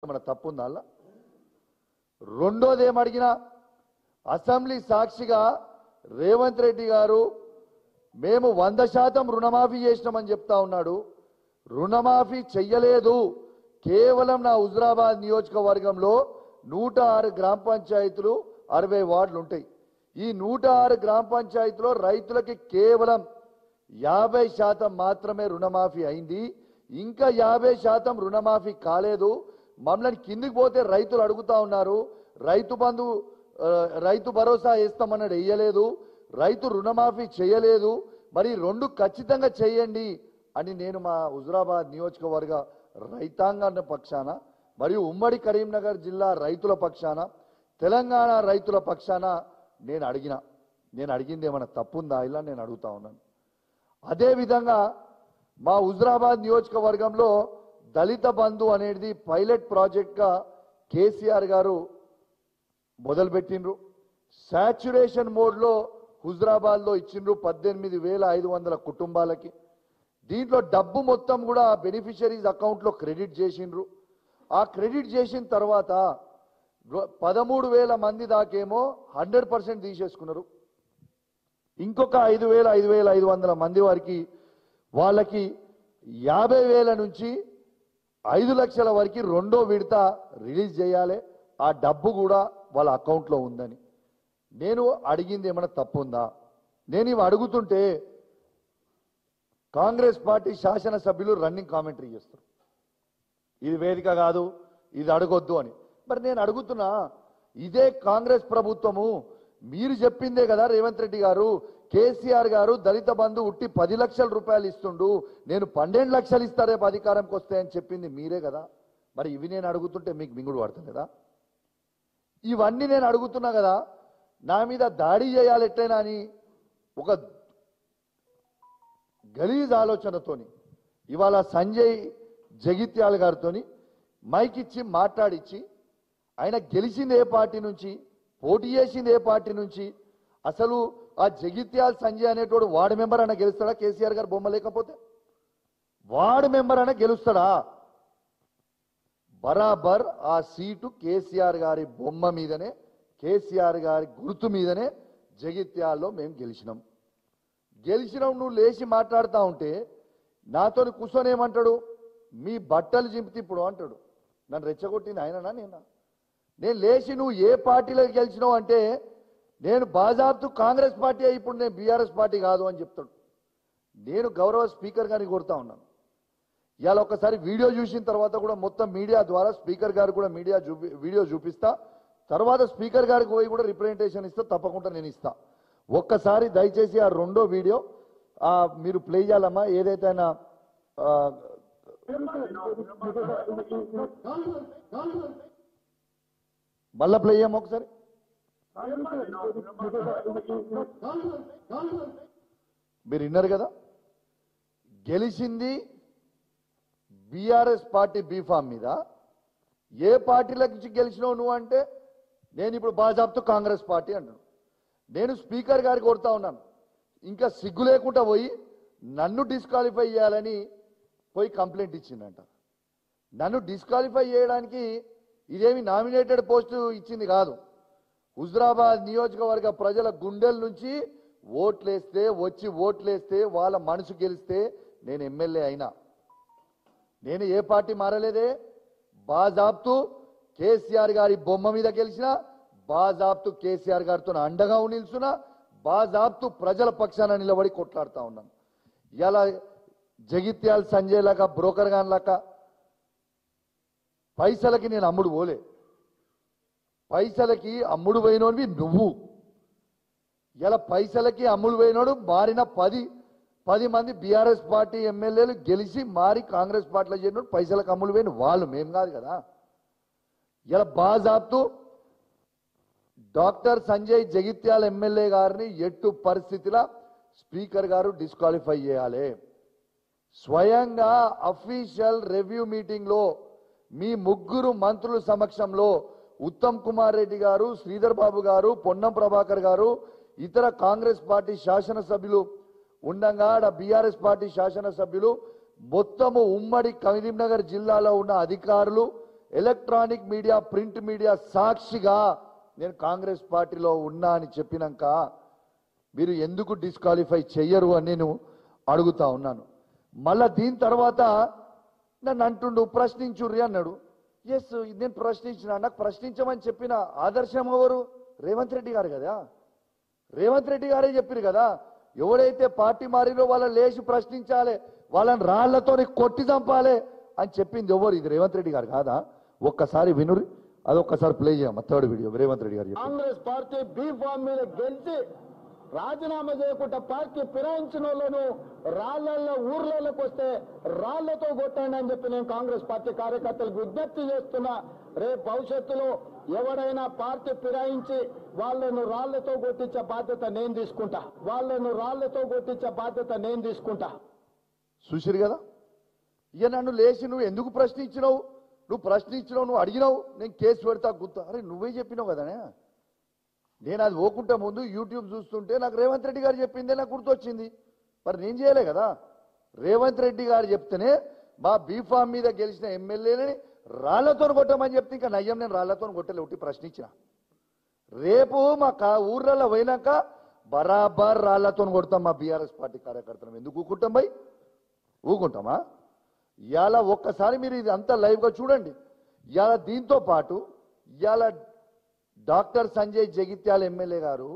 మన తప్పు ఉందా అలా? రెండోది ఏమడిగినా అసెంబ్లీ సాక్షిగా రేవంత్ రెడ్డి గారు మేము 100% రుణమాఫీ చేసినామని చెప్తా ఉన్నాడు. రుణమాఫీ చెయ్యలేదు. కేవలం నా హుజురాబాద్ నియోజకవర్గంలో 106 గ్రామ పంచాయతీలు 60 వార్డులు ఉంటాయి. ఈ 106 గ్రామ పంచాయతీలో రైతులకి కేవలం 50% మాత్రమే రుణమాఫీ అయింది. ఇంకా 50% రుణమాఫీ కాలేదు. మమ్మల్ని కిందికి పోతే రైతులు అడుగుతా ఉన్నారు, రైతు బంధు రైతు భరోసా వేస్తామన్నాడు, వేయలేదు. రైతు రుణమాఫీ చేయలేదు. మరి రెండు ఖచ్చితంగా చేయండి అని నేను మా హుజురాబాద్ నియోజకవర్గ రైతాంగాన్ని పక్షాన మరియు ఉమ్మడి కరీంనగర్ జిల్లా రైతుల పక్షాన తెలంగాణ రైతుల పక్షాన నేను అడిగింది ఏమైనా తప్పుందా ఇలా నేను అడుగుతా ఉన్నాను. అదేవిధంగా మా హుజురాబాద్ నియోజకవర్గంలో దళిత బంధు అనేది పైలట్ ప్రాజెక్ట్గా కేసీఆర్ గారు మొదలుపెట్టిండ్రు. సాచ్యురేషన్ మోడ్లో హుజురాబాద్లో ఇచ్చిండ్రు 18,500 కుటుంబాలకి. దీంట్లో డబ్బు మొత్తం కూడా బెనిఫిషరీస్ అకౌంట్లో క్రెడిట్ చేసిండ్రు. ఆ క్రెడిట్ చేసిన తర్వాత 13,000 మంది దాకేమో 100% తీసేసుకున్నారు. ఇంకొక 5,500 మంది వారికి వాళ్ళకి 50,000 నుంచి 5 లక్షల వరకు రెండో విడత రిలీజ్ చేయాలి. ఆ డబ్బు కూడా వాళ్ళ అకౌంట్లో ఉందని నేను అడిగింది ఏమైనా తప్పుందా? నేను ఇవి అడుగుతుంటే కాంగ్రెస్ పార్టీ శాసనసభ్యులు రన్నింగ్ కామెంటరీ చేస్తారు, ఇది వేదిక కాదు, ఇది అడగొద్దు అని. మరి నేను అడుగుతున్నా, ఇదే కాంగ్రెస్ ప్రభుత్వము మీరు చెప్పిందే కదా రేవంత్ రెడ్డి గారు, కేసీఆర్ గారు దళిత బంధు ఉట్టి 10 లక్షల రూపాయలు ఇస్తుండు, నేను 12 లక్షలు ఇస్తారే అధికారంకి వస్తాయని చెప్పింది మీరే కదా. మరి ఇవి నేను అడుగుతుంటే మీకు మింగుడు పడతలేదా? ఇవన్నీ నేను అడుగుతున్నా కదా, నా మీద దాడి చేయాలి ఎట్లయినా అని ఒక గలీజ్ ఆలోచనతోని ఇవాళ సంజయ్ జగిత్యాల గారితోని మైక్ ఇచ్చి మాట్లాడిచ్చి ఆయన గెలిచింది ఏ పార్టీ నుంచి, పోటీ చేసింది ఏ పార్టీ నుంచి, అసలు ఆ జగిత్యాల సంజయ్ అనేటోడు వార్డు మెంబర్ అన్న గెలుస్తాడా? కేసీఆర్ గారు బొమ్మ లేకపోతే వార్డు మెంబర్ అన్న గెలుస్తాడా? బరాబర్ ఆ సీటు కేసీఆర్ గారి బొమ్మ మీదనే, కేసీఆర్ గారి గుర్తు మీదనే జగిత్యాల్లో మేము గెలిచినాం. నువ్వు లేచి మాట్లాడుతూ ఉంటే నాతో కూర్చొని ఏమంటాడు, మీ బట్టలు చింపితిప్పుడు అంటాడు. నన్ను రెచ్చగొట్టింది ఆయననా నేనా? నేను లేచి నువ్వు ఏ పార్టీలోకి గెలిచినావు అంటే నేను బాజాబ్తు కాంగ్రెస్ పార్టీ అయి ఇప్పుడు నేను బీఆర్ఎస్ పార్టీ కాదు అని చెప్తాడు. నేను గౌరవ స్పీకర్ గారిని కోరుతా ఉన్నాను, ఇవాళ ఒకసారి వీడియో చూసిన తర్వాత కూడా మొత్తం మీడియా ద్వారా స్పీకర్ గారు కూడా వీడియో చూపిస్తా, తర్వాత స్పీకర్ గారికి పోయి కూడా రిప్రజెంటేషన్ ఇస్తా, తప్పకుండా నేను ఇస్తా. ఒక్కసారి దయచేసి ఆ రెండో వీడియో మీరు ప్లే చేయాలమ్మా. ఏదైతే ఆయన మళ్ళా ప్లే చేయమ్మా ఒకసారి. మీరు విన్నారు కదా, గెలిచింది బీఆర్ఎస్ పార్టీ బీఫామ్ మీద. ఏ పార్టీలకు గెలిచినావు నువ్వు అంటే నేను ఇప్పుడు బాజాబ్తు కాంగ్రెస్ పార్టీ అంటాను. నేను స్పీకర్ గారికి కోరుతా ఉన్నాను, ఇంకా సిగ్గు లేకుండా పోయి నన్ను డిస్క్వాలిఫై చేయాలని పోయి కంప్లైంట్ ఇచ్చిందంట. నన్ను డిస్క్వాలిఫై చేయడానికి ఇదేమి నామినేటెడ్ పోస్టు ఇచ్చింది కాదు. హుజురాబాద్ నియోజకవర్గ ప్రజల గుండెల నుంచి ఓట్లేస్తే వాళ్ళ మనసు గెలిస్తే నేను ఎమ్మెల్యే అయినా. నేను ఏ పార్టీ మారలేదే, బాజాబ్తు కేసీఆర్ గారి బొమ్మ మీద గెలిచిన, బాజాబ్తు కేసీఆర్ గారితో అండగా నిల్చున్నా, బాజాబ్తు ప్రజల పక్షాన నిలబడి కొట్లాడుతా ఉన్నాను. ఇలా జగిత్యాల సంజయ్ లాగా బ్రోకర్ గాన్ లాగా పైసలకి నేను అమ్ముడు పోలే. పైసలకి అమ్ముడు పోయినోడివి నువ్వు. ఇలా పైసలకి అమ్ముడు పోయినోడు మారిన 10 మంది బీఆర్ఎస్ పార్టీ ఎమ్మెల్యేలు గెలిచి మారి కాంగ్రెస్ పార్టీలో చేరినోడు పైసలకు అమ్ముడు పోయిన వాళ్ళు, మేము కాదు కదా. ఇలా బాజాబ్తు డాక్టర్ సంజయ్ జగిత్యాల ఎమ్మెల్యే గారిని ఎట్టు పరిస్థితిలో స్పీకర్ గారు డిస్క్వాలిఫై చేయాలి. స్వయంగా అఫీషియల్ రివ్యూ మీటింగ్ లో మీ ముగ్గురు మంత్రుల సమక్షంలో ఉత్తమ్ కుమార్ రెడ్డి గారు, శ్రీధర్ బాబు గారు, పొన్నం ప్రభాకర్ గారు, ఇతర కాంగ్రెస్ పార్టీ శాసనసభ్యులు ఉండగా బీఆర్ఎస్ పార్టీ శాసనసభ్యులు మొత్తము ఉమ్మడి కరీంనగర్ జిల్లాలో ఉన్న అధికారులు ఎలక్ట్రానిక్ మీడియా ప్రింట్ మీడియా సాక్షిగా నేను కాంగ్రెస్ పార్టీలో ఉన్నా అని చెప్పినాక మీరు ఎందుకు డిస్క్వాలిఫై చెయ్యరు అని నేను అడుగుతా ఉన్నాను. మళ్ళా దీని తర్వాత నన్ను అంటుండు ప్రశ్నించుర్రి అన్నాడు. ఎస్, నేను ప్రశ్నించిన, నాకు ప్రశ్నించమని చెప్పిన ఆదర్శం ఎవరు? రేవంత్ రెడ్డి గారు కదా. రేవంత్ రెడ్డి గారే చెప్పారు కదా, ఎవడైతే పార్టీ మారినో వాళ్ళని లేచి ప్రశ్నించాలి, వాళ్ళని రాళ్లతో కొట్టి చంపాలి అని చెప్పింది ఎవరు? ఇది రేవంత్ రెడ్డి గారు కాదా? ఒక్కసారి వినురి, అదొక్కసారి ప్లే చేయమ్మా. Third video Revanth Reddy garu. Congress party be form మీద గెలిచి రాజీనామా చేయకుండా పార్టీ ఫిరాయించిన వాళ్ళను రాళ్లలో ఊర్లలోకి వస్తే రాళ్లతో కొట్టండి అని చెప్పి నేను కాంగ్రెస్ పార్టీ కార్యకర్తలకు విజ్ఞప్తి చేస్తున్నా. రేపు భవిష్యత్తులో ఎవడైనా పార్టీ ఫిరాయించి వాళ్ళను రాళ్లతో కొట్టించే బాధ్యత నేను తీసుకుంటా. వాళ్ళను రాళ్లతో కొట్టించే బాధ్యత నేను తీసుకుంటా. చూసిరు కదా, ఇక నన్ను లేచి నువ్వు ఎందుకు ప్రశ్నించినావు, నువ్వు ప్రశ్నించినావు, నువ్వు అడిగినావు, నేను కేసు పెడతా గుర్తా. అరే నువ్వే చెప్పినావు కదనే. నేను అది పోకుంటే ముందు యూట్యూబ్ చూస్తుంటే నాకు రేవంత్ రెడ్డి గారు చెప్పిందే నాకు గుర్తొచ్చింది. మరి నేను చేయలే కదా. రేవంత్ రెడ్డి గారు చెప్తేనే మా బీఫామ్ మీద గెలిచిన ఎమ్మెల్యేని రాళ్లతో కొట్టమని చెప్తే ఇంకా నయ్యం, నేను రాళ్లతో కొట్టలే, ఒకటి ప్రశ్నించిన. రేపు మా ఊర్లలో పోయినాక బరాబర్ రాళ్లతో కొడతాం మా బీఆర్ఎస్ పార్టీ కార్యకర్తలు. ఎందుకు ఊకుంటాం భయ్? ఊకుంటామా? ఇవాళ ఒక్కసారి మీరు ఇది అంతా లైవ్గా చూడండి. ఇవాళ దీంతో పాటు ఇవాళ డాక్టర్ సంజయ్ జగిత్యాల ఎమ్మెల్యే గారు